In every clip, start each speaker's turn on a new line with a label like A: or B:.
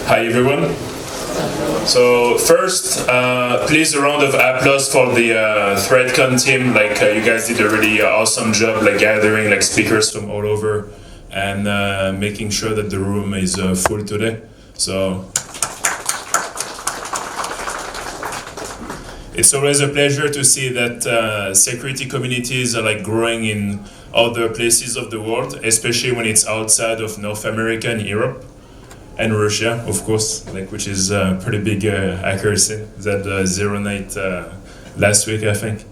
A: Hi everyone. So first, please a round of applause for the ThreadCon team. You guys did a really awesome job, gathering speakers from all over and making sure that the room is full today. So it's always a pleasure to see that security communities are growing in other places of the world, especially when it's outside of North America and Europe. And Russia, of course, which is a pretty big hacker scene. That Zero Night last week, I think.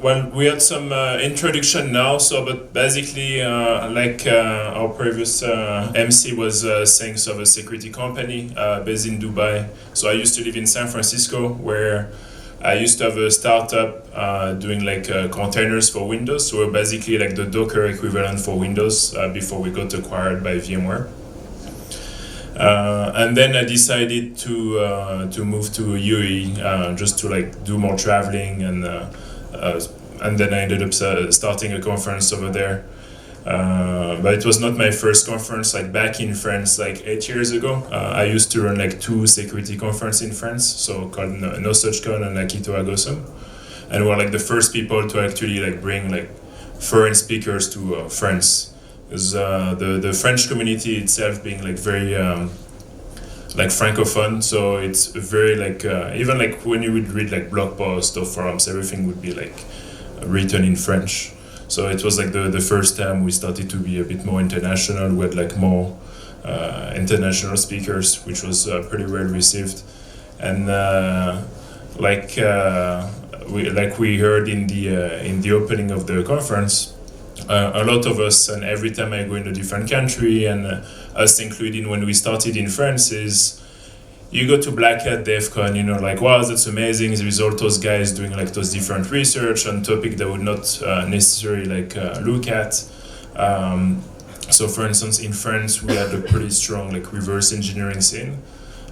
A: Well, we had some introduction now. But basically, our previous MC was saying, so a security company based in Dubai. So I used to live in San Francisco, where I used to have a startup doing containers for Windows. So we're basically the Docker equivalent for Windows before we got acquired by VMware. And then I decided to move to UAE just to do more traveling, and then I ended up starting a conference over there. But it was not my first conference. Back in France 8 years ago, I used to run 2 security conferences in France, so called No Such Con and Akito Agosum, and we're the first people to actually bring foreign speakers to France, because the French community itself being very francophone, so it's very even when you would read blog posts or forums, everything would be written in French. So it was the first time we started to be a bit more international. We had more international speakers, which was pretty well received. And we heard in the opening of the conference, a lot of us, and every time I go in a different country, and us including when we started in France, is you go to Black Hat DevCon, wow, that's amazing. There is all those guys doing those different research on topic that would not necessarily look at. So for instance, in France, we had a pretty strong reverse engineering scene.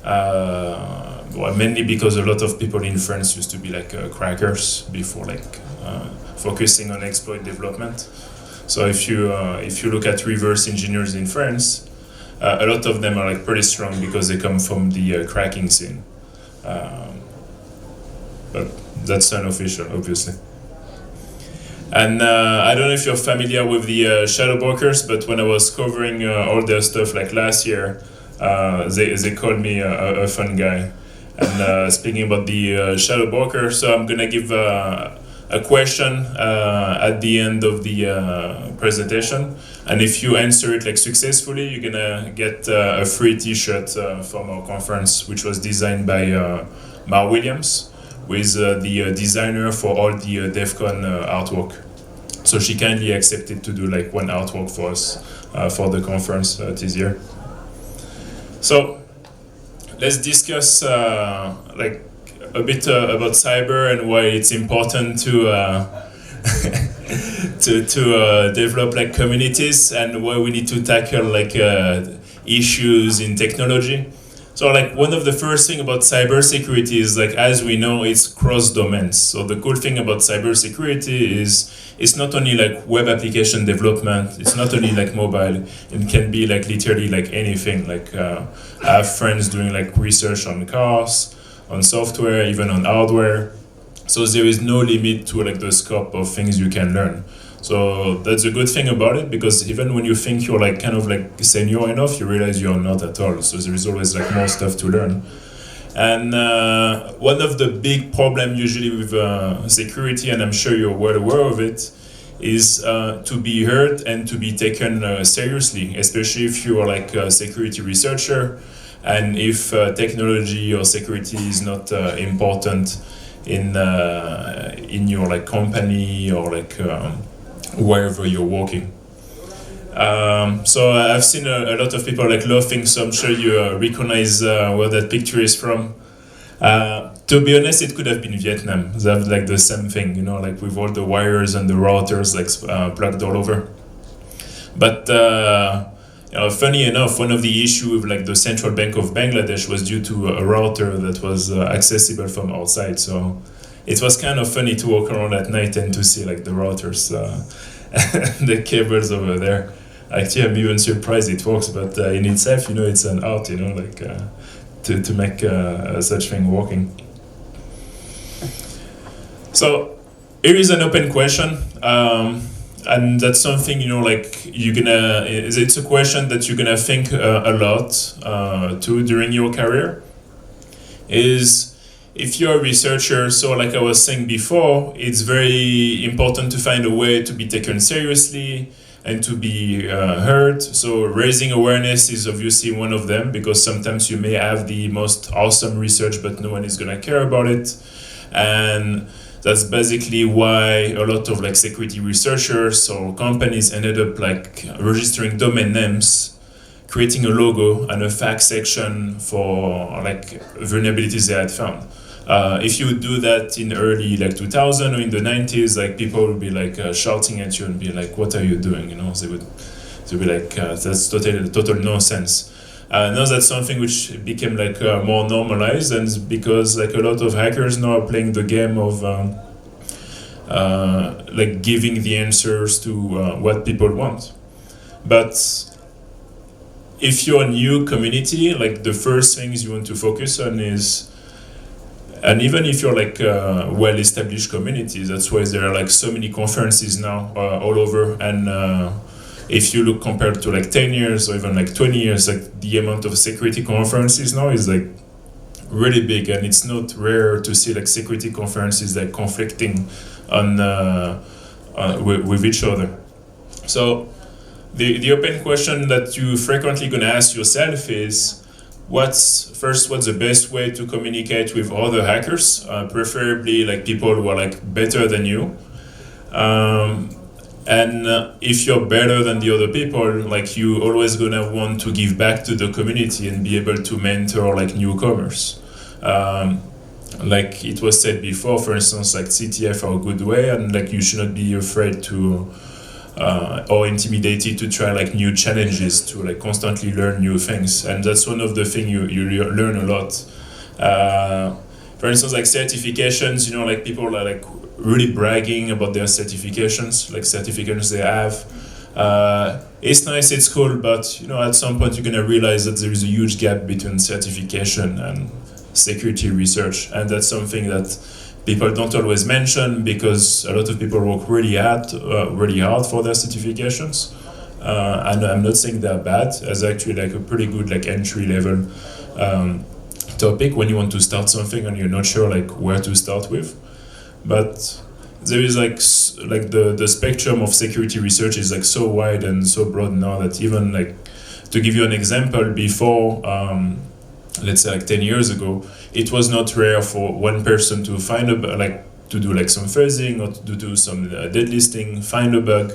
A: Mainly because a lot of people in France used to be crackers before focusing on exploit development. So if you look at reverse engineers in France, a lot of them are pretty strong because they come from the cracking scene. But that's unofficial, obviously. And I don't know if you're familiar with the shadow brokers, but when I was covering all their stuff last year, they called me a fun guy. And speaking about the shadow broker, so I'm gonna give a question at the end of the presentation, and if you answer it successfully, you're gonna get a free T-shirt from our conference, which was designed by Mar Williams, who is the designer for all the DevCon artwork. So she kindly accepted to do one artwork for us for the conference this year. So let's discuss a bit about cyber and why it's important to develop communities, and why we need to tackle issues in technology. So one of the first thing about cybersecurity is as we know, it's cross domains. So the cool thing about cybersecurity is it's not only web application development, it's not only mobile, it can be literally anything. I have friends doing research on cars, on software, even on hardware. So there is no limit to the scope of things you can learn. So that's a good thing about it, because even when you think you're senior enough, you realize you're not at all. So there is always more stuff to learn. And one of the big problems usually with security, and I'm sure you're well aware of it, is to be heard and to be taken seriously, especially if you are a security researcher, and if technology or security is not important in your company or wherever you're working. So I've seen a lot of people laughing, so I'm sure you recognize where that picture is from. To be honest, it could have been Vietnam. They have the same thing, with all the wires and the routers plugged all over. But funny enough, one of the issues with the Central Bank of Bangladesh was due to a router that was accessible from outside. So it was kind of funny to walk around at night and to see the routers, the cables over there. Actually, I'm even surprised it works, but in itself, it's an art, like to make such thing working. So here is an open question, and that's something like you're gonna. It's a question that you're gonna think a lot too during your career. Is if you're a researcher, so like I was saying before, it's very important to find a way to be taken seriously and to be heard. So raising awareness is obviously one of them, because sometimes you may have the most awesome research, but no one is gonna care about it. And that's basically why a lot of like security researchers or companies ended up like registering domain names, creating a logo and a fact section for like vulnerabilities they had found. If you would do that in early like 2000 or in the 90s, like people would be like shouting at you and be like, "What are you doing?" They would be like, "That's total nonsense." Now that's something which became like more normalized, and because like a lot of hackers now are playing the game of like giving the answers to what people want. But if you're a new community, like the first things you want to focus on is, and even if you're like a well-established community, that's why there are like so many conferences now all over. And if you look compared to like 10 years or even like 20 years, like the amount of security conferences now is like really big. And it's not rare to see like security conferences like conflicting on with each other. So the open question that you frequently gonna ask yourself is, what's the best way to communicate with other hackers, preferably like people who are like better than you, and if you're better than the other people, like you always gonna want to give back to the community and be able to mentor like newcomers. Like it was said before, for instance, like CTF are a good way, and like you should not be afraid to or intimidated to try like new challenges, to like constantly learn new things. And that's one of the things you learn a lot. For instance, like certifications, like people are like really bragging about their certifications, like certifications they have. It's nice, it's cool, but at some point you're gonna realize that there is a huge gap between certification and security research, and that's something that people don't always mention, because a lot of people work really hard for their certifications, and I'm not saying they're bad. It's actually like a pretty good like entry level topic when you want to start something and you're not sure like where to start with. But there is like the spectrum of security research is like so wide and so broad now that even like, to give you an example, before let's say like 10 years ago, it was not rare for one person to find to do like some fuzzing or to do some deadlisting, find a bug,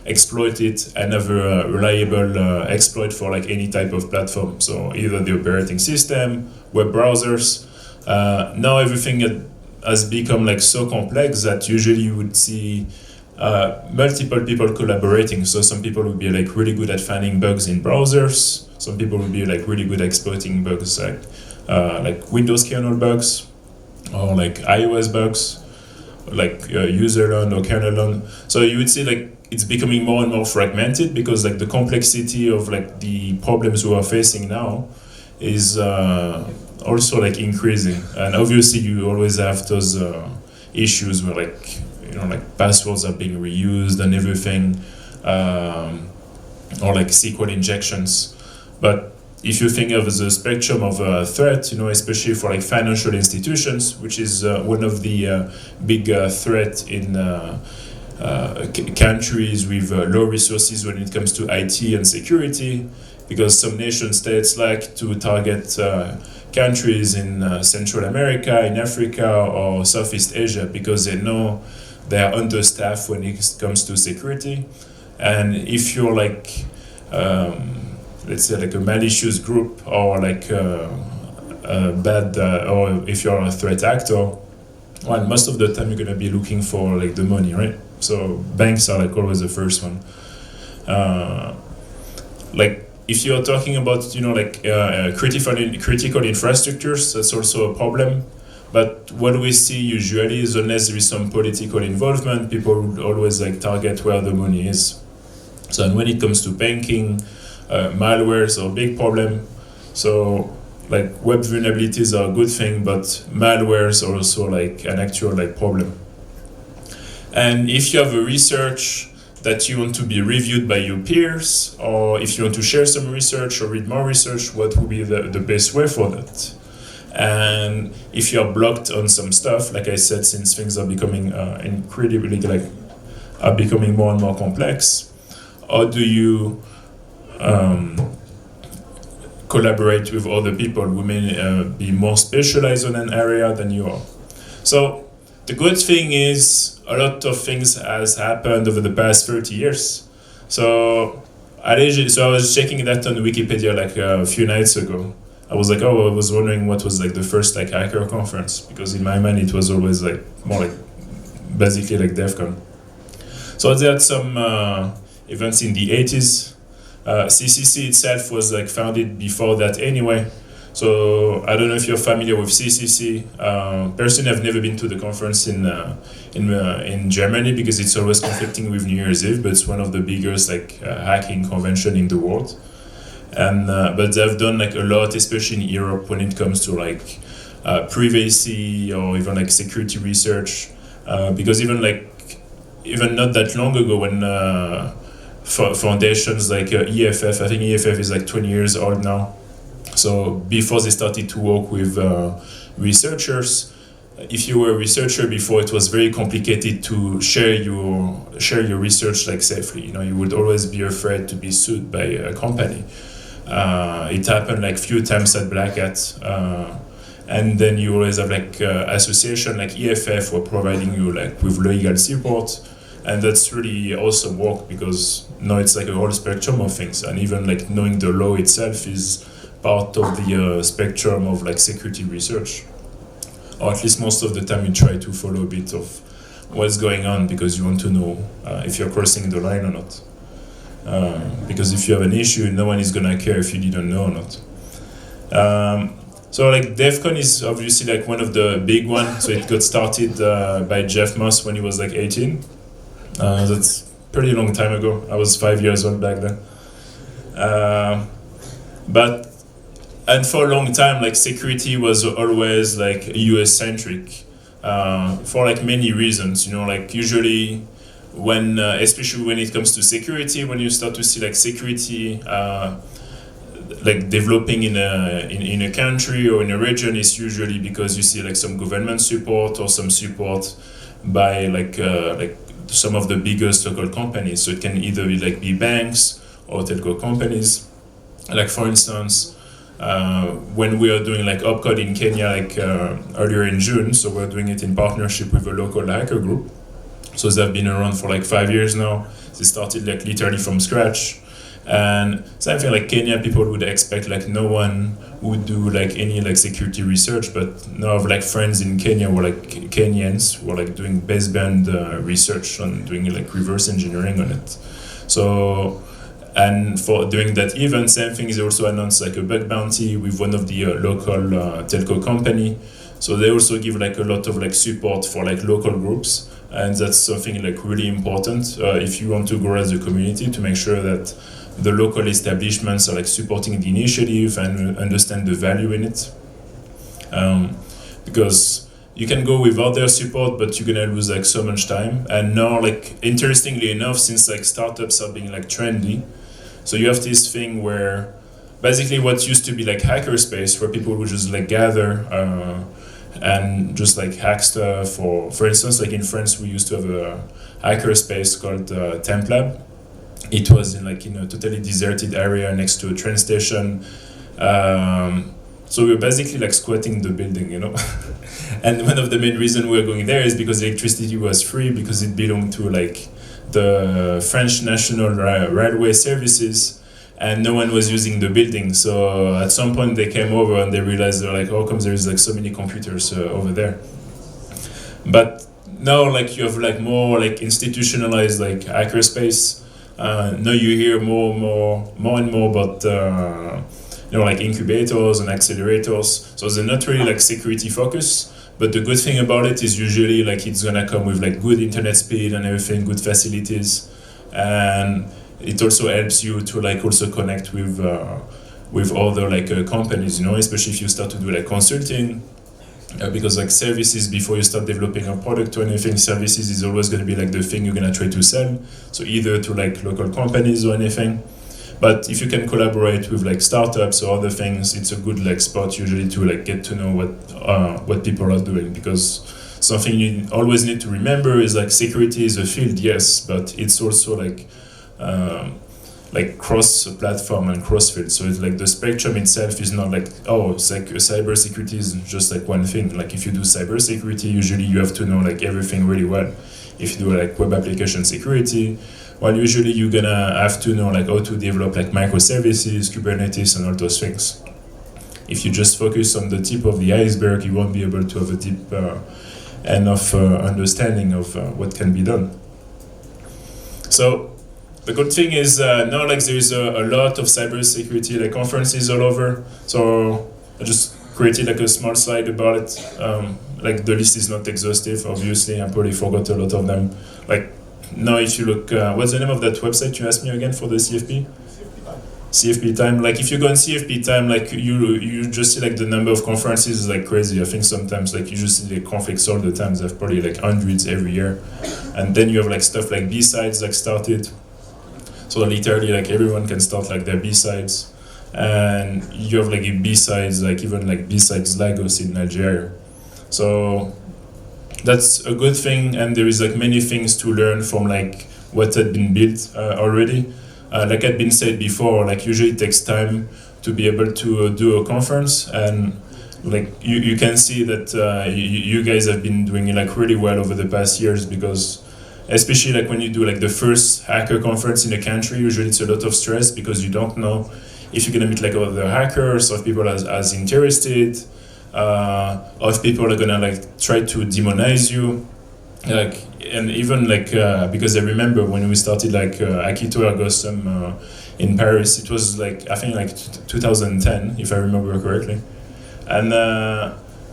A: exploit it, and have a reliable exploit for like any type of platform. So either the operating system, web browsers. Now everything has become like so complex that usually you would see multiple people collaborating. So some people would be like really good at finding bugs in browsers. Some people would be like really good at exploiting bugs like Windows kernel bugs, or like iOS bugs, like user learn or kernel learn. So you would see like it's becoming more and more fragmented, because like the complexity of like the problems we are facing now is also like increasing. And obviously you always have those issues where like like passwords are being reused and everything, or like SQL injections. But if you think of the spectrum of threat, especially for like financial institutions, which is one of the big threat in countries with low resources when it comes to IT and security, because some nation states like to target countries in Central America, in Africa, or Southeast Asia, because they know they are understaffed when it comes to security. And if you're like let's say like a malicious group, or like a bad, or if you're a threat actor, well, most of the time you're gonna be looking for like the money, right? So banks are like always the first one. Like if you're talking about critical infrastructures, that's also a problem. But what we see usually is, unless there is some political involvement, people would always like target where the money is. So and when it comes to banking, malwares are a big problem. So like web vulnerabilities are a good thing, but malwares are also like an actual like problem. And if you have a research that you want to be reviewed by your peers, or if you want to share some research or read more research, what would be the best way for that? And if you're blocked on some stuff, like I said, since things are becoming incredibly like are becoming more and more complex, how do you collaborate with other people who may be more specialized on an area than you are? So the good thing is a lot of things has happened over the past 30 years. So I was checking that on Wikipedia like a few nights ago. I was like, I was wondering what was like the first like hacker conference, because in my mind it was always like more like basically like DEF CON. So they had some events in the 80s. CCC itself was like founded before that anyway. So I don't know if you're familiar with CCC. Personally, I've never been to the conference in Germany because it's always conflicting with New Year's Eve, but it's one of the biggest like hacking convention in the world. And but they've done like a lot, especially in Europe, when it comes to like privacy or even like security research. Because even not that long ago, when foundations like EFF, I think EFF is like 20 years old now. So before they started to work with researchers, if you were a researcher before, it was very complicated to share your research like safely. You know, you would always be afraid to be sued by a company. It happened like few times at Black Hat, and then you always have like association like EFF were providing you like with legal support, and that's really awesome work because now it's like a whole spectrum of things, and even like knowing the law itself is part of the spectrum of like security research, or at least most of the time you try to follow a bit of what's going on because you want to know if you're crossing the line or not. Because if you have an issue, no one is gonna care if you didn't know or not. So like DEF CON is obviously like one of the big ones. So it got started by Jeff Moss when he was like 18. That's pretty long time ago. I was 5 years old back then. And for a long time, like security was always like US centric, for like many reasons. You know, like usually when, especially when it comes to security, when you start to see like security, like developing in a country or in a region, is usually because you see like some government support or some support by like some of the biggest local companies. So it can either be banks or telco companies. Like for instance, when we are doing like OpCode in Kenya, like earlier in June, so we're doing it in partnership with a local hacker group. So they've been around for like 5 years now. They started like literally from scratch. And something like Kenya, people would expect like no one would do like any like security research, but now I have like friends in Kenya who are like Kenyans who are like doing baseband research on doing like reverse engineering on it. So, and for during that event, same thing, they also announced like a bug bounty with one of the local telco company. So they also give like a lot of like support for like local groups, and that's something like really important if you want to grow as a community, to make sure that the local establishments are like supporting the initiative and understand the value in it. Because you can go without their support, but you're gonna lose like so much time. And now, like interestingly enough, since like startups are being like trendy, so you have this thing where basically what used to be like hackerspace, where people would just like gather and just like hack stuff. Or for instance, like in France, we used to have a hackerspace called Temp Lab. It was in like a totally deserted area next to a train station. So we were basically like squatting the building, you know. And one of the main reasons we were going there is because electricity was free, because it belonged to like the French National Railway Services, and no one was using the building. So at some point they came over and they realized, they're like, how come there is like so many computers over there? But now like you have like more like institutionalized like hackerspace. Now you hear more and more about like incubators and accelerators. So they're not really like security focused, but the good thing about it is usually like it's gonna come with like good internet speed and everything, good facilities, and it also helps you to like also connect with other like companies, you know, especially if you start to do like consulting. Because like services, before you start developing a product or anything, services is always going to be like the thing you're going to try to sell. So either to like local companies or anything. But if you can collaborate with like startups or other things, it's a good like spot usually to like get to know what people are doing. Because something you always need to remember is like security is a field, yes, but it's also like cross-platform and cross-field. So it's like the spectrum itself is not like, oh, it's like cybersecurity is just like one thing. Like if you do cybersecurity, usually you have to know like everything really well. If you do like web application security, well, usually you're gonna have to know like how to develop like microservices, Kubernetes, and all those things. If you just focus on the tip of the iceberg, you won't be able to have a deep enough understanding of what can be done. So the good thing is now like there's a lot of cybersecurity like conferences all over. So I just created like a small slide about it. Like the list is not exhaustive, obviously. I probably forgot a lot of them. Like now, if you look, what's the name of that website you asked me again for the CFP? CFP time. Like if you go on CFP time, like you just see like the number of conferences is like crazy. I think sometimes like you just see the conflicts all the time. There's probably like hundreds every year, and then you have like stuff like B-sides like started. So literally like everyone can start like their B-sides, and you have like B-sides, like even like B-sides Lagos in Nigeria. So that's a good thing, and there is like many things to learn from like what had been built already. Like had been said before, like usually it takes time to be able to do a conference, and like you can see that you guys have been doing like really well over the past years, because especially like when you do like the first hacker conference in a country, usually it's a lot of stress because you don't know if you're gonna meet like other hackers, or if people are as interested, or if people are gonna like try to demonize you, like, and even like because I remember when we started like Akito Ergosum in Paris, it was like I think like 2010 if I remember correctly, and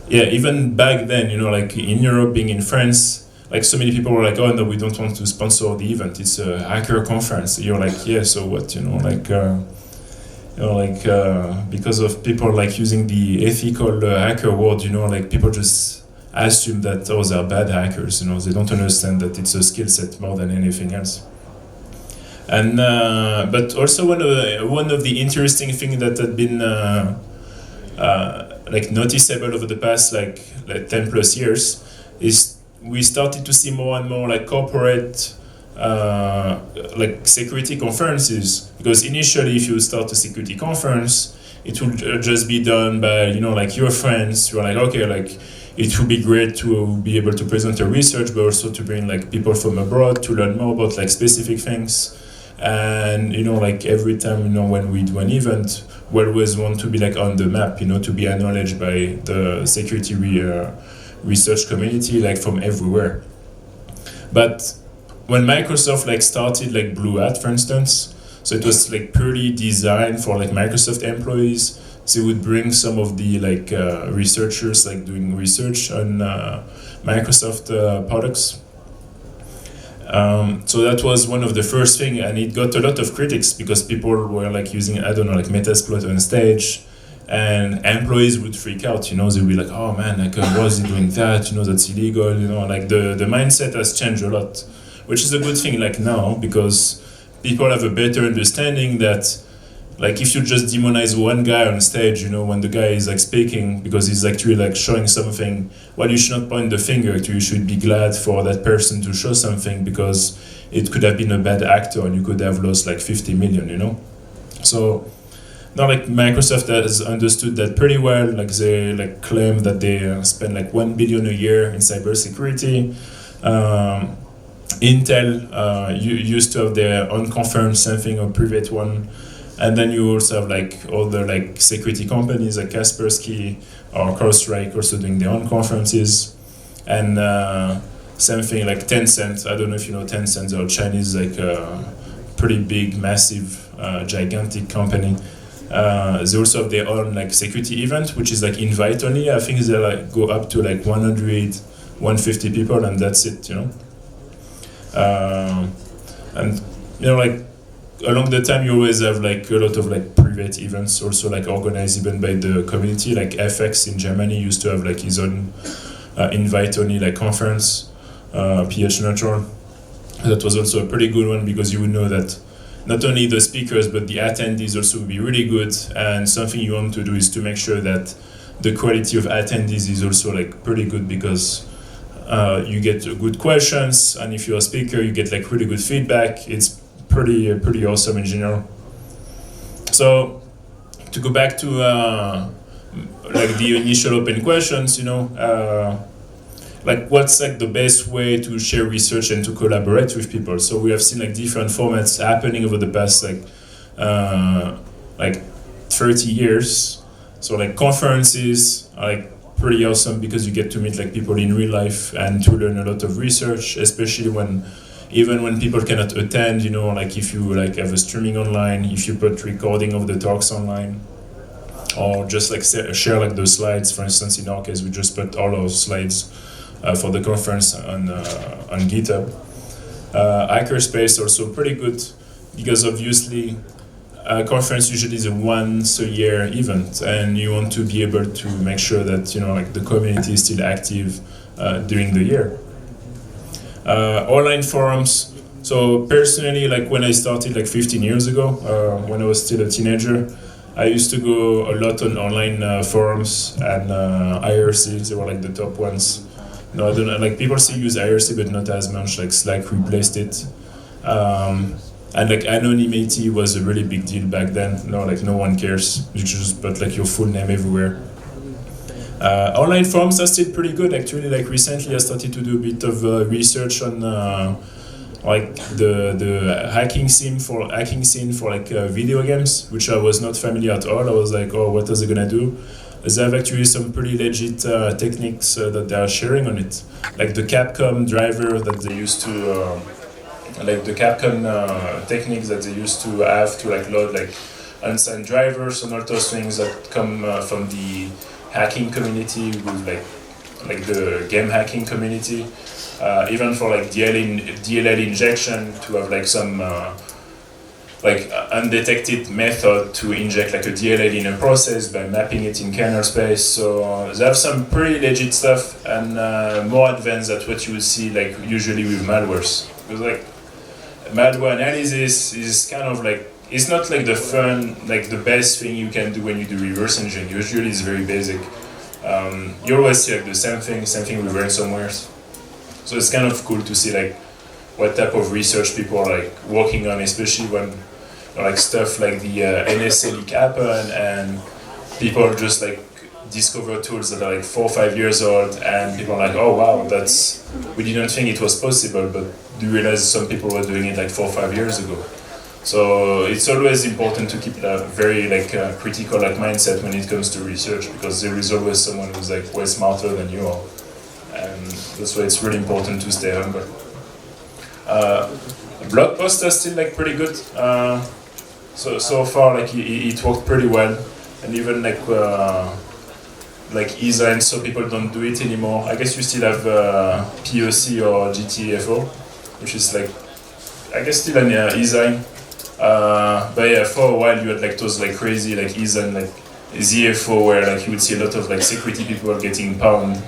A: yeah, even back then, you know, like in Europe, being in France, like so many people were like, oh no, we don't want to sponsor the event, it's a hacker conference. You're like, yeah, so what, you know, like you know, like because of people like using the ethical hacker word, you know, like people just assume that those are bad hackers, you know, they don't understand that it's a skill set more than anything else. And but also one of the interesting things that had been like noticeable over the past like 10 plus years is we started to see more and more like corporate like security conferences, because initially if you start a security conference, it will just be done by, you know, like your friends. You're like, okay, like it would be great to be able to present your research, but also to bring like people from abroad to learn more about like specific things. And you know, like every time, you know, when we do an event, we always want to be like on the map, you know, to be acknowledged by the security research community, like from everywhere. But when Microsoft like started like Blue Hat, for instance, so it was like purely designed for like Microsoft employees. So it would bring some of the like researchers like doing research on Microsoft products. So that was one of the first thing, and it got a lot of critics because people were like using, I don't know, like Metasploit on stage, and employees would freak out, you know, they'd be like, oh man, like why is he doing that, you know, that's illegal, you know, like the mindset has changed a lot, which is a good thing like now, because people have a better understanding that like if you just demonize one guy on stage, you know, when the guy is like speaking because he's actually like showing something, well, you should not point the finger to, you should be glad for that person to show something, because it could have been a bad actor and you could have lost like 50 million, you know. So now like Microsoft has understood that pretty well. Like they like claim that they spend like 1 billion a year in cybersecurity. Intel used to have their own conference, something, a private one. And then you also have like other like security companies like Kaspersky or CrowdStrike also doing their own conferences. And something like Tencent, I don't know if you know Tencent, or Chinese, like pretty big, massive, gigantic company. They also have their own like security event, which is like invite only. I think they like go up to like 100, 150 people, and that's it, you know. And you know, like along the time you always have like a lot of like private events, also like organized even by the community. Like FX in Germany used to have like his own invite only like conference, PH Neutral. That was also a pretty good one because you would know that not only the speakers but the attendees also would be really good, and something you want to do is to make sure that the quality of attendees is also like pretty good, because you get good questions, and if you're a speaker you get like really good feedback. It's pretty awesome in general. So to go back to like the initial open questions, like what's like the best way to share research and to collaborate with people. So we have seen like different formats happening over the past like 30 years. So like conferences are like pretty awesome because you get to meet like people in real life and to learn a lot of research, especially when people cannot attend, like if you like have a streaming online, if you put recording of the talks online, or just like share like those slides. For instance, in our case, we just put all our slides for the conference on GitHub. Hackerspace also pretty good because obviously a conference usually is a once a year event, and you want to be able to make sure that like the community is still active during the year. Online forums. So personally, like when I started like 15 years ago, when I was still a teenager, I used to go a lot on online forums and IRC. They were like the top ones. No, I don't know. Like people still use IRC, but not as much. Like Slack replaced it, and like anonymity was a really big deal back then. Like no one cares. You just put like your full name everywhere. Online forums are still pretty good. Actually, like recently I started to do a bit of research on like the hacking scene for like video games, which I was not familiar at all. I was like, oh, what are they gonna do? They have actually some pretty legit techniques that they are sharing on it, like the Capcom driver that they used to, like the Capcom techniques that they used to have to like load like unsigned drivers and all those things that come from the hacking community with like the game hacking community, even for like DLL injection to have like some like undetected method to inject like a DLL in a process by mapping it in kernel space. So they have some pretty legit stuff and more advanced than what you would see like usually with malwares. Because like malware analysis is kind of like, it's not like the fun, like the best thing you can do when you do reverse engineering. Usually it's very basic. You always see like the same thing with ransomwares. So it's kind of cool to see like what type of research people are like working on, especially when like stuff like the NSA leak happen and people just like discover tools that are like 4 or 5 years old, and people are like, oh wow, we didn't think it was possible, but do you realize some people were doing it like 4 or 5 years ago? So it's always important to keep a very like critical like mindset when it comes to research, because there is always someone who's like way smarter than you are, and that's why it's really important to stay humble. Blog posts are still like pretty good. So far like it worked pretty well, and even like e-sign, so people don't do it anymore. I guess you still have POC or GTFO, which is like I guess still an e-sign. But yeah, for a while you had like those like crazy like e-sign like ZFO where like you would see a lot of like security people getting pwned,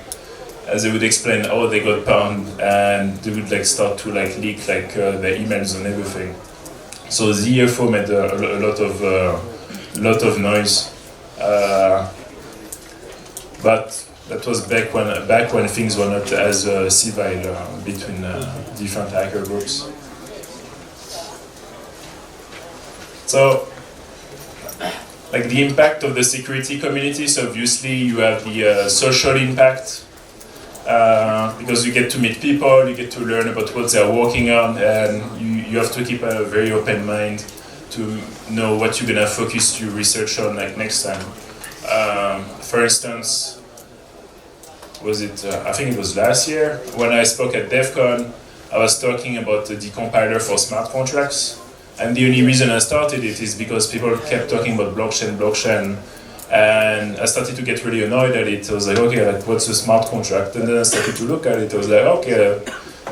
A: as they would explain how they got pwned, and they would like start to like leak like their emails and everything. So ZFO made a lot of noise, but that was back when things were not as civil between different hacker groups. So, like the impact of the security community. So obviously you have the social impact. Because you get to meet people, you get to learn about what they're working on, and you have to keep a very open mind to know what you're gonna focus your research on like next time. For instance, I think it was last year, when I spoke at DEF CON, I was talking about the decompiler for smart contracts, and the only reason I started it is because people kept talking about blockchain, and I started to get really annoyed at it. I was like, okay, like what's a smart contract? And then I started to look at it. I was like, okay,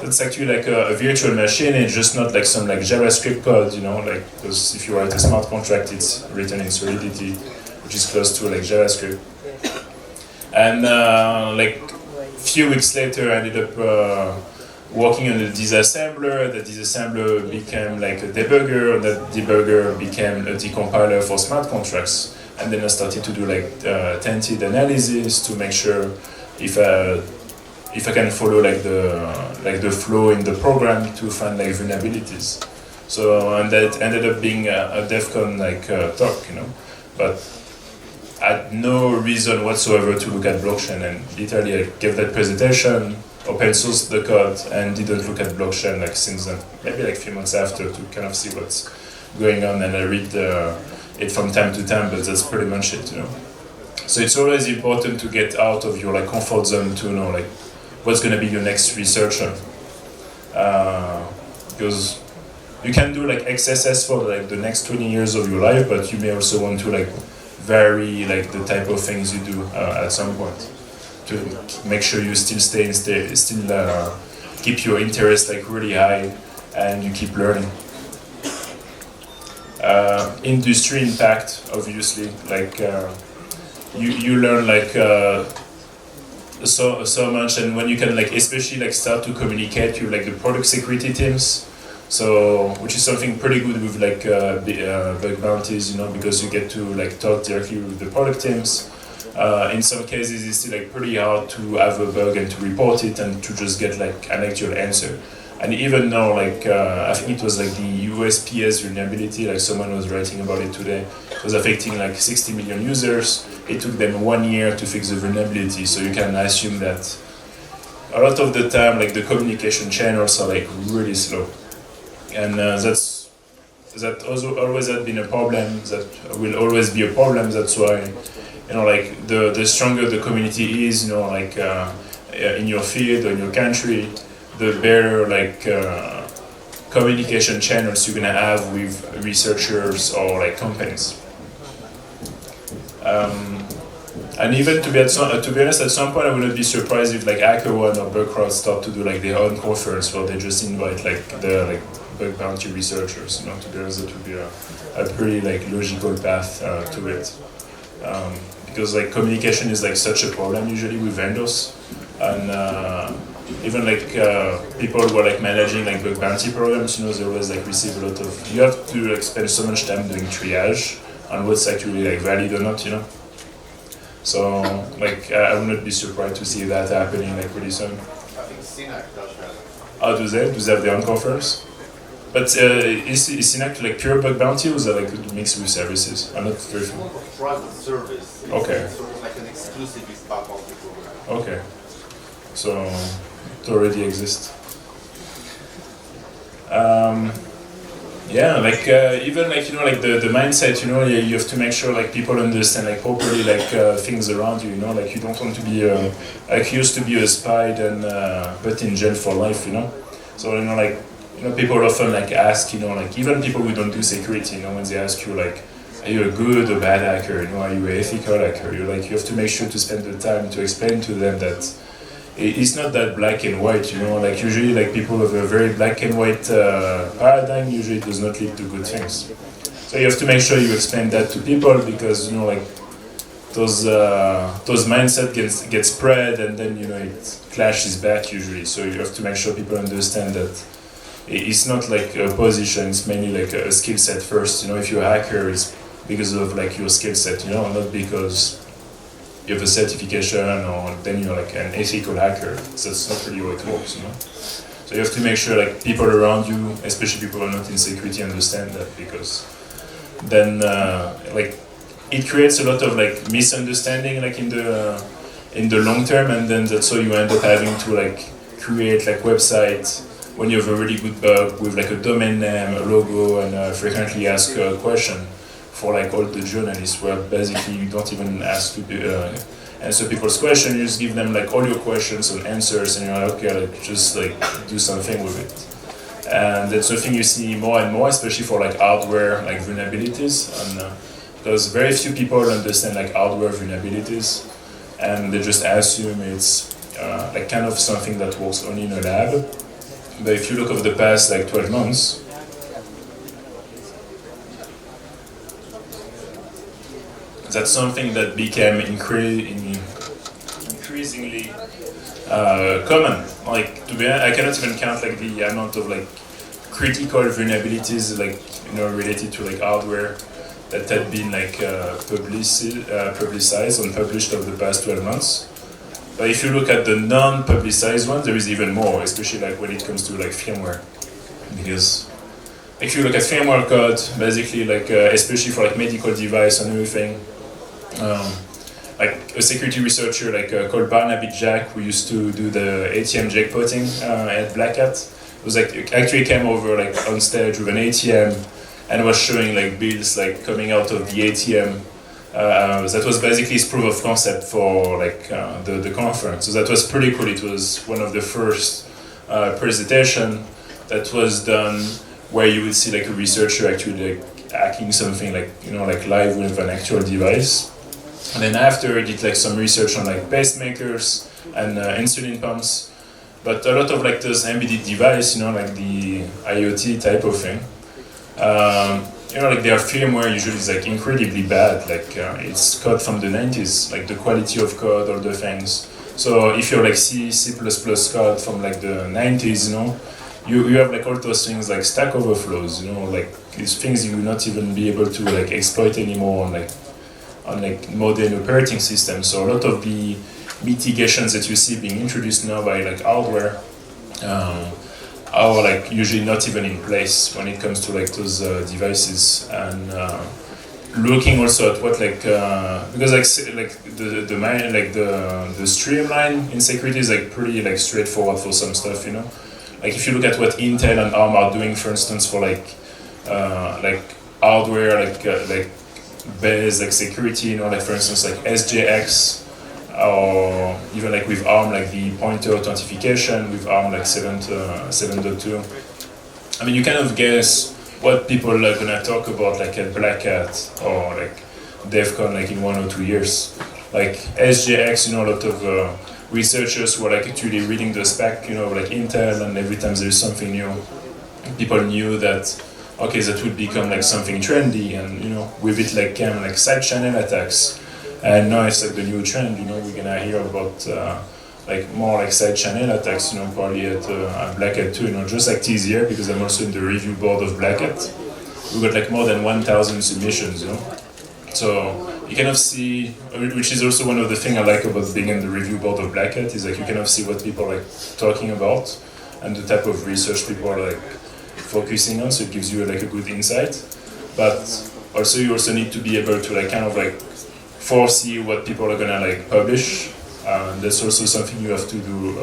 A: that's actually like a virtual machine. It's just not like some like JavaScript code, you know, like, because if you write a smart contract, it's written in Solidity, which is close to like JavaScript. And like few weeks later, I ended up working on a disassembler. The disassembler became like a debugger, and that debugger became a decompiler for smart contracts. And then I started to do like tainted analysis to make sure if I can follow like the flow in the program to find like vulnerabilities. So, and that ended up being a DEF CON like talk, you know, but I had no reason whatsoever to look at blockchain, and literally I gave that presentation, open sourced the code, and didn't look at blockchain like since then. Maybe like a few months after to kind of see what's going on, and I read it from time to time, but that's pretty much it, you know. So it's always important to get out of your like comfort zone to know like what's going to be your next researcher, because you can do like XSS for like the next 20 years of your life, but you may also want to like vary like the type of things you do at some point to make sure you still keep your interest like really high and you keep learning. Industry impact, obviously, like you learn like so much, and when you can like especially like start to communicate with like the product security teams, so which is something pretty good with like bug bounties, you know, because you get to like talk directly with the product teams. In some cases it's still like pretty hard to have a bug and to report it and to just get like an actual answer. And even now, like I think it was like the USPS vulnerability, like someone was writing about it today, it was affecting like 60 million users. It took them 1 year to fix the vulnerability, so you can assume that a lot of the time like the communication channels are like really slow. And that also always had been a problem, that will always be a problem. That's why, you know, like the stronger the community is, you know, like in your field or in your country, the better like communication channels you're gonna have with researchers or like companies. And even to be honest, at some point I wouldn't be surprised if like HackerOne or Bugcrowd start to do like their own conference where they just invite like the like bug bounty researchers. You know, to be honest, that would be a pretty like logical path to it. Because like communication is like such a problem usually with vendors, and even like people who are like managing like bug bounty programs, you know, they always like receive a lot of. You have to like spend so much time doing triage on what's actually like valid or not, you know. So like I would not be surprised to see that happening like pretty soon.
B: I think CNAC does that.
A: Oh, do they? Do they have their own conference? But is CNAC like pure bug bounty, or is that like mixed with services? I'm not very
B: It's more of a private service.
A: Okay.
B: It's sort of like an exclusively bug bounty program.
A: Okay. So it already exists. Yeah, like even like, you know, like the mindset, you know, you have to make sure like people understand like properly like things around you, you know, like you don't want to be like you used to be a spy and but in jail for life, you know. So, you know, like, you know, people often like ask, you know, like even people who don't do security, you know, when they ask you like, are you a good or bad hacker, you know, are you an ethical hacker, you like, you have to make sure to spend the time to explain to them that it's not that black and white, you know, like usually like people have a very black and white paradigm usually does not lead to good things. So you have to make sure you explain that to people, because, you know, like those mindset get spread, and then, you know, it clashes back usually. So you have to make sure people understand that it's not like a position, it's mainly like a skill set first. You know, if you're a hacker, it's because of like your skill set, you know, not because you have a certification or then you're like an ethical hacker. So that's not really how it works, you know. So you have to make sure like people around you, especially people who are not in security, understand that, because then like it creates a lot of like misunderstanding like in the long term, and then that's how you end up having to like create like websites when you have a really good bug with like a domain name, a logo, and frequently ask a question for like all the journalists, where basically you don't even ask to answer people's questions, you just give them like all your questions and answers, and you're like, okay, like, just like do something with it. And that's something you see more and more, especially for like hardware like vulnerabilities, and because very few people understand like hardware vulnerabilities, and they just assume it's like kind of something that works only in a lab. But if you look over the past like 12 months, that's something that became increasingly common. Like, to be honest, I cannot even count like the amount of like critical vulnerabilities like related to like hardware that had been like publicized and published over the past 12 months. But if you look at the non-publicized ones, there is even more, especially like when it comes to like firmware. Because if you look at firmware code, basically like especially for like medical device and everything, like a security researcher like called Barnaby Jack, who used to do the ATM jackpotting at Black Hat, was like actually came over like on stage with an ATM and was showing like builds like coming out of the ATM. That was basically his proof of concept for like the conference. So that was pretty cool. It was one of the first presentation that was done where you would see like a researcher actually like hacking something like like live with an actual device. And then after he did like some research on like pacemakers and insulin pumps, but a lot of like those embedded device, like the IoT type of thing. Like their firmware usually is like incredibly bad. Like it's code from the 90s, like the quality of code, all the things. So if you're like C++ code from like the 90s, you have like all those things like Stack Overflows, like these things you will not even be able to like exploit anymore on modern operating systems. So a lot of the mitigations that you see being introduced now by like hardware are like usually not even in place when it comes to like those devices. And looking also at what like because like the streamline in security is like pretty like straightforward for some stuff, Like if you look at what Intel and ARM are doing, for instance, for like hardware like based like security, like for instance like SJX, or even like with ARM like the pointer authentication with ARM like 7.2. I mean, you kind of guess what people are gonna talk about like at Black Hat or like DevCon like in 1 or 2 years. Like SJX, a lot of researchers who are like actually reading the spec, like Intel, and every time there's something new, people knew that okay, that would become like something trendy, and with it like came like side channel attacks, and now it's like the new trend. We're gonna hear about like more like side channel attacks, probably at Black Hat too. Just like this year, because I'm also in the review board of Black Hat. We got like more than 1,000 submissions, So you kind of see, which is also one of the things I like about being in the review board of Black Hat, is like you kind of see what people are like talking about and the type of research people are like focusing on, so it gives you like a good insight. But also you also need to be able to like kind of like foresee what people are gonna like publish. That's also something you have to do,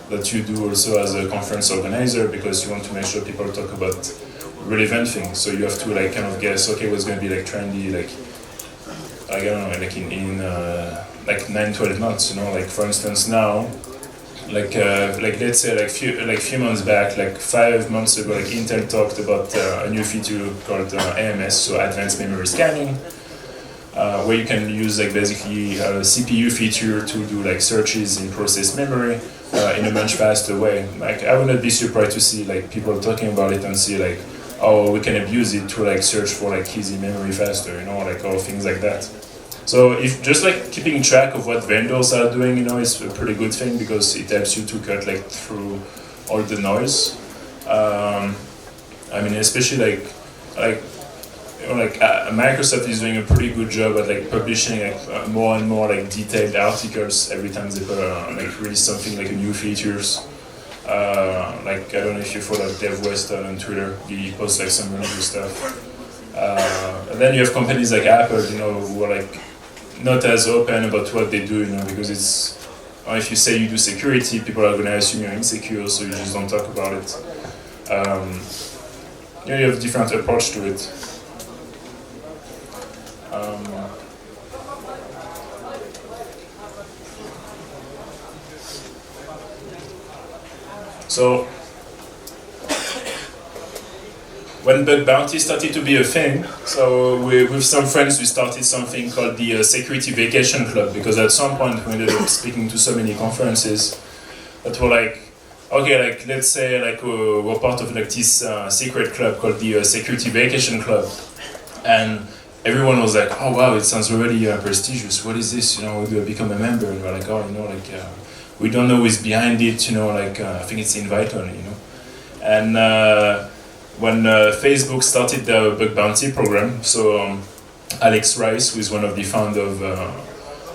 A: that you do also as a conference organizer, because you want to make sure people talk about relevant things. So you have to like kind of guess, okay, what's gonna be like trendy, like I don't know, like in like 9-12 months, like for instance now, like let's say like few months back, like 5 months ago, like Intel talked about a new feature called AMS, so Advanced Memory Scanning, where you can use like basically a CPU feature to do like searches in process memory in a much faster way. Like I would not be surprised to see like people talking about it and see like, oh, we can abuse it to like search for like easy memory faster, like all things like that. So if just like keeping track of what vendors are doing, is a pretty good thing, because it helps you to cut like through all the noise. I mean, especially Microsoft is doing a pretty good job at like publishing like more and more like detailed articles every time they like release something like a new features. Like I don't know if you follow Dave Weston on Twitter, he posts like some really good stuff. And then you have companies like Apple, who are like not as open about what they do, because it's, if you say you do security, people are gonna assume you're insecure, so you just don't talk about it. You have a different approach to it. So when bug bounty started to be a thing, so with some friends we started something called the Security Vacation Club, because at some point we ended up speaking to so many conferences that were like, okay, like let's say like we're part of like this secret club called the Security Vacation Club, and everyone was like, oh wow, it sounds really prestigious. What is this? You know, how do I become a member? And we're like, oh, you know, like we don't know who's behind it. You know, like I think it's invite only. You know, and when Facebook started the bug bounty program, so Alex Rice, who is one of the founders of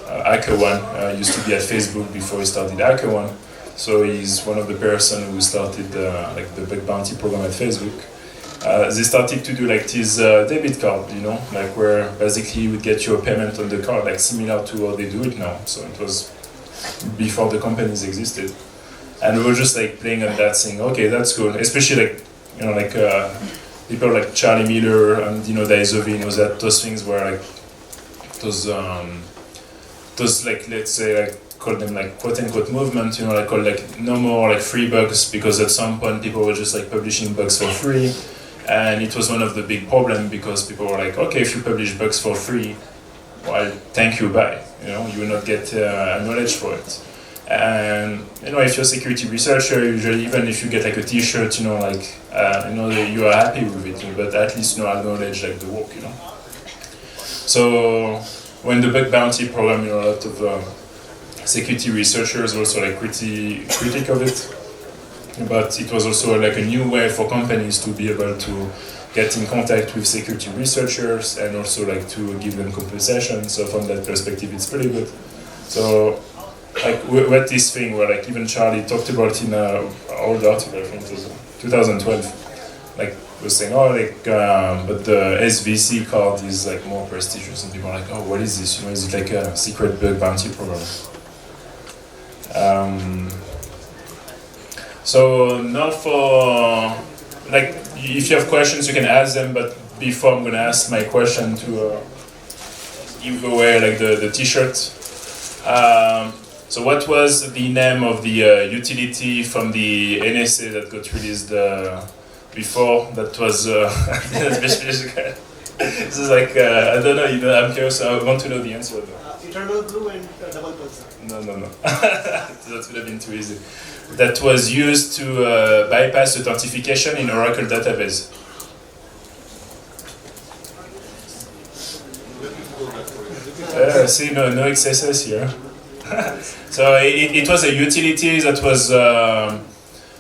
A: HackerOne, used to be at Facebook before he started HackerOne. So he's one of the person who started like the bug bounty program at Facebook. They started to do like this debit card, you know, like where basically you would get your payment on the card, like similar to how they do it now. So it was before the companies existed, and we were just like playing on that, saying, okay, that's cool. Especially like, you know, like people like Charlie Miller and Daisovi, you know, that those things were like those like, let's say, like call them like quote unquote movement, you know, like called like no more like free bugs, because at some point people were just like publishing bugs for free. And it was one of the big problems, because people were like, okay, if you publish bugs for free, well, thank you, bye. You know, you will not get acknowledged for it. And you know, if you're a security researcher, usually even if you get like a T-shirt, you know, like you know, you are happy with it, but at least, you know, acknowledge like the work, you know. So when the bug bounty program, you know, a lot of security researchers were also like critic of it. But it was also like a new way for companies to be able to get in contact with security researchers and also like to give them compensation. So from that perspective, it's pretty good. So like with this thing where like even Charlie talked about in an old article, I think it was 2012, like was saying, oh, like but the SVC card is like more prestigious, and people are like, oh, what is this? You know, is it like a secret bug bounty program? So now for, like, if you have questions, you can ask them, but before I'm gonna ask my question to give away like the T-shirt. So what was the name of the utility from the NSA that got released before? That was this is like I don't know. You know, I'm curious. I want to know the answer.
C: Eternal Blue and Double Pulsar.
A: No. That would have been too easy. That was used to bypass authentication in Oracle database. See, no excesses here. So it was a utility that was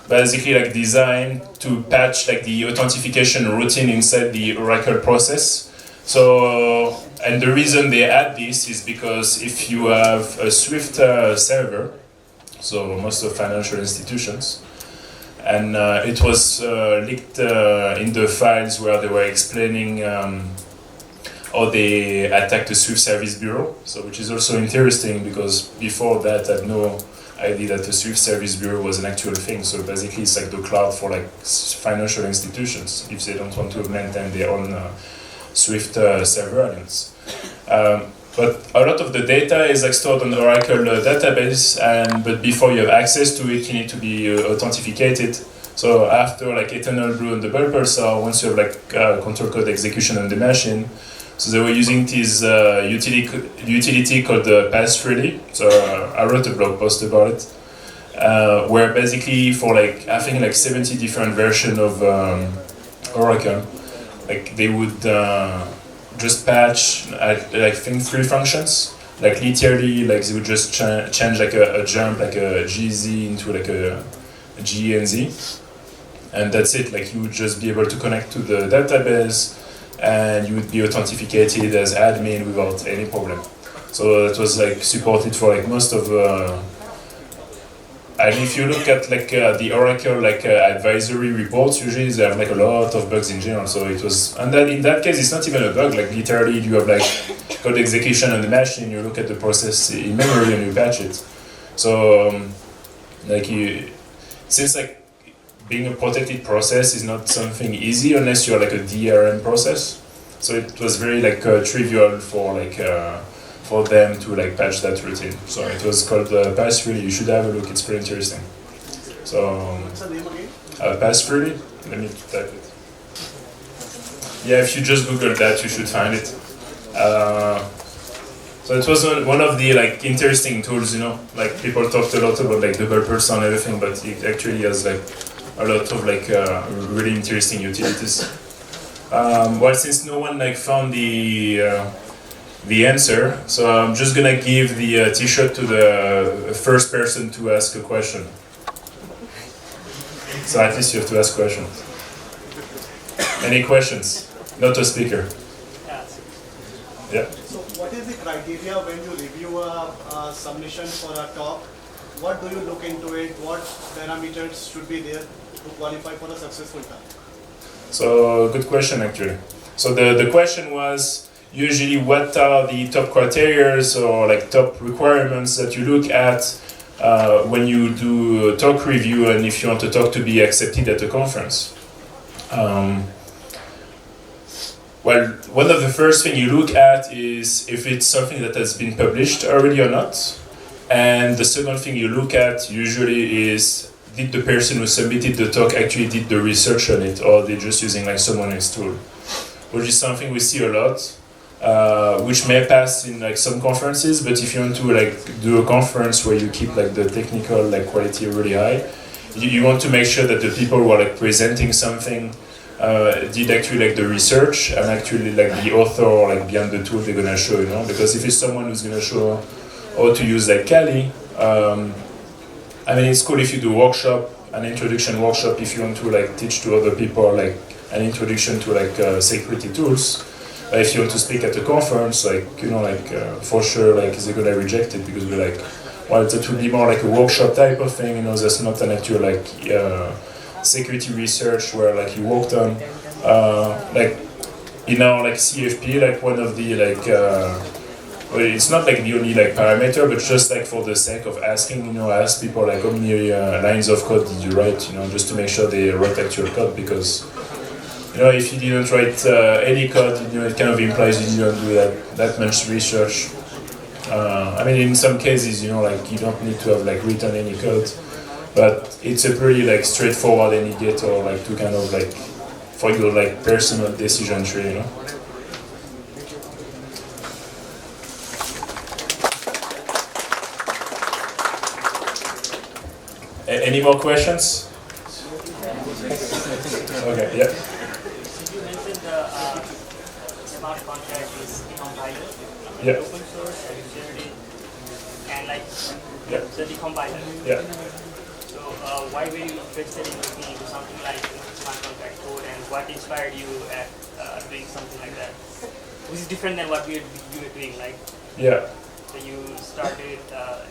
A: basically like designed to patch like the authentication routine inside the Oracle process. So, and the reason they add this is because if you have a Swift server, so most of financial institutions, and it was leaked in the files where they were explaining how they attacked the Swift Service Bureau, so which is also interesting because before that I had no idea that the Swift Service Bureau was an actual thing. So basically it's like the cloud for like financial institutions if they don't want to maintain their own Swift surveillance. But a lot of the data is like stored on the Oracle database, but before you have access to it, you need to be authenticated. So after like Eternal Blue and Double Pulsar, once you have like control code execution on the machine, so they were using this utility called Pass-Freely. So I wrote a blog post about it, where basically for like I think like 70 different versions of Oracle, like they would just patch I think 3 functions. Like literally, like they would just change like a jump, like a GZ into like a GNZ, and that's it. Like you would just be able to connect to the database, and you would be authenticated as admin without any problem. So that was like supported for like most of. And if you look at like the Oracle like advisory reports, usually they have like a lot of bugs in general. So it was, and then in that case, it's not even a bug. Like literally, you have like code execution on the machine. You look at the process in memory and you patch it. So like since like being a protected process is not something easy unless you're like a DRM process. So it was very like trivial for like. For them to like patch that routine. So it was called Pass-Freely. You should have a look, it's pretty interesting. So
C: What's the name again?
A: Pass-Freely, let me type it. Yeah, if you just Google that, you should find it. So it was one of the like interesting tools, you know. Like people talked a lot about like double pulse and everything, but it actually has like a lot of like really interesting utilities. Well, since no one like found the answer, so I'm just gonna give the T-shirt to the first person to ask a question. So at least you have to ask questions. Any questions? Not a speaker. Yeah.
C: So what is the criteria when you review a submission for a talk? What do you look into it? What parameters should be there to qualify for a successful talk?
A: So good question actually. So the question was usually what are the top criteria or like top requirements that you look at when you do a talk review and if you want a talk to be accepted at a conference. Well, one of the first things you look at is if it's something that has been published already or not. And the second thing you look at usually is did the person who submitted the talk actually did the research on it or they're just using like someone else's tool, which is something we see a lot, which may pass in like some conferences, but if you want to like do a conference where you keep like the technical like quality really high, you want to make sure that the people who are like presenting something did actually like the research and actually like the author like behind the tool they're gonna show, you know, because if it's someone who's gonna show how to use like Kali, I mean it's cool if you do workshop, an introduction workshop if you want to like teach to other people like an introduction to like security tools. If you want to speak at a conference, like you know, like for sure, like they're gonna reject it because we're like, well, that would be more like a workshop type of thing, you know. That's not an actual like security research where like you worked on, like you know, like CFP, like one of the like, well, it's not like the only like parameter, but just like for the sake of asking, you know, ask people like how many lines of code did you write, you know, just to make sure they wrote actual code because. You know, if you didn't write any code, you know, it kind of implies you didn't do that much research. I mean, in some cases, you know, like you don't need to have like written any code, but it's a pretty like straightforward indicator, like to kind of like for your like personal decision tree, you know. Any more questions? Okay, yeah.
D: Smart contract is decompiler.
A: Yeah.
D: Open source, have you shared it? And like the decompiler.
A: Yeah.
D: So why were you interested in looking into something like smart contract code and what inspired you at doing something like that? Which is different than what you were doing, like.
A: Yeah.
D: So you started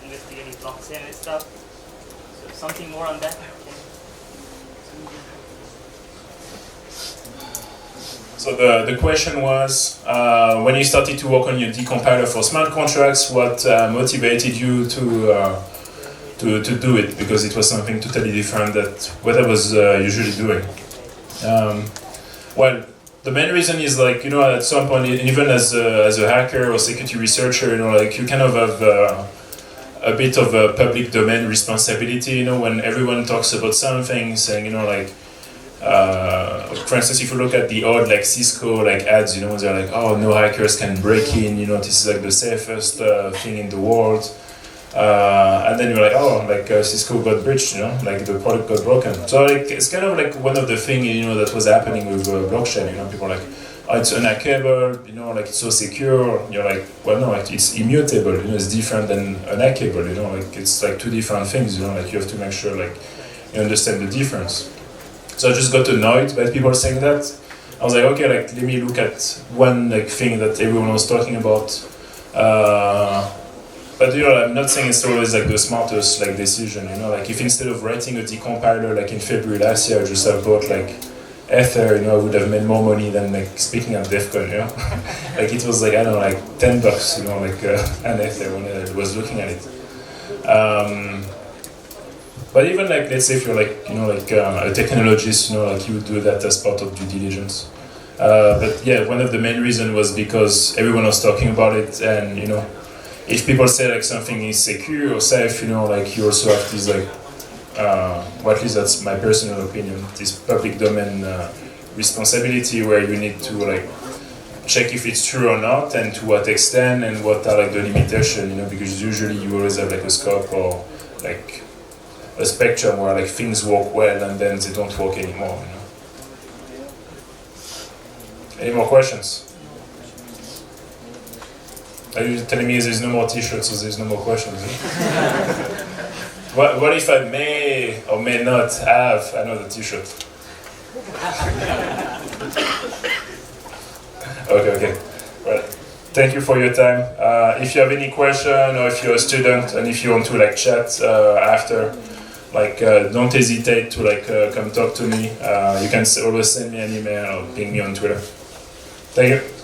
D: investigating blockchain and stuff. So something more on that?
A: So the question was, when you started to work on your decompiler for smart contracts, what motivated you to do it? Because it was something totally different that what I was usually doing. Well, the main reason is like, you know, at some point, even as a hacker or security researcher, you know, like you kind of have a bit of a public domain responsibility, you know, when everyone talks about something, saying, you know, like, for instance, if you look at the old like Cisco like ads, you know, they're like, oh, no hackers can break in, you know, this is like the safest thing in the world. And then you're like, oh, like Cisco got breached, you know, like the product got broken. So like it's kind of like one of the things, you know, that was happening with blockchain. You know, people are like, oh, it's unhackable, you know, like it's so secure. You're like, well, no, like, it's immutable. You know, it's different than unhackable. You know, like it's like two different things. You know, like you have to make sure like you understand the difference. So I just got annoyed by people saying that. I was like, okay, like let me look at one like thing that everyone was talking about. But you know, I'm not saying it's always like the smartest like decision. You know, like if instead of writing a decompiler like in February last year, I just have bought like Ether, you know, I would have made more money than like speaking at DEF CON, you know. Like it was like I don't know, like $10, you know, like an Ether when I was looking at it. But even like, let's say if you're like, you know, like a technologist, you know, like you would do that as part of due diligence. But yeah, one of the main reasons was because everyone was talking about it, and you know, if people say like something is secure or safe, you know, like you also have this like, or at least that's my personal opinion, this public domain responsibility where you need to like check if it's true or not, and to what extent, and what are like the limitations, you know, because usually you always have like a scope or like a spectrum where like things work well and then they don't work anymore, you know. Any more questions? Are you telling me there's no more t-shirts, so there's no more questions? What if I may or may not have another t-shirt? Okay. Well, thank you for your time. If you have any question, or if you're a student and if you want to like chat after, like don't hesitate to like come talk to me. You can always send me an email or ping me on Twitter. Thank you.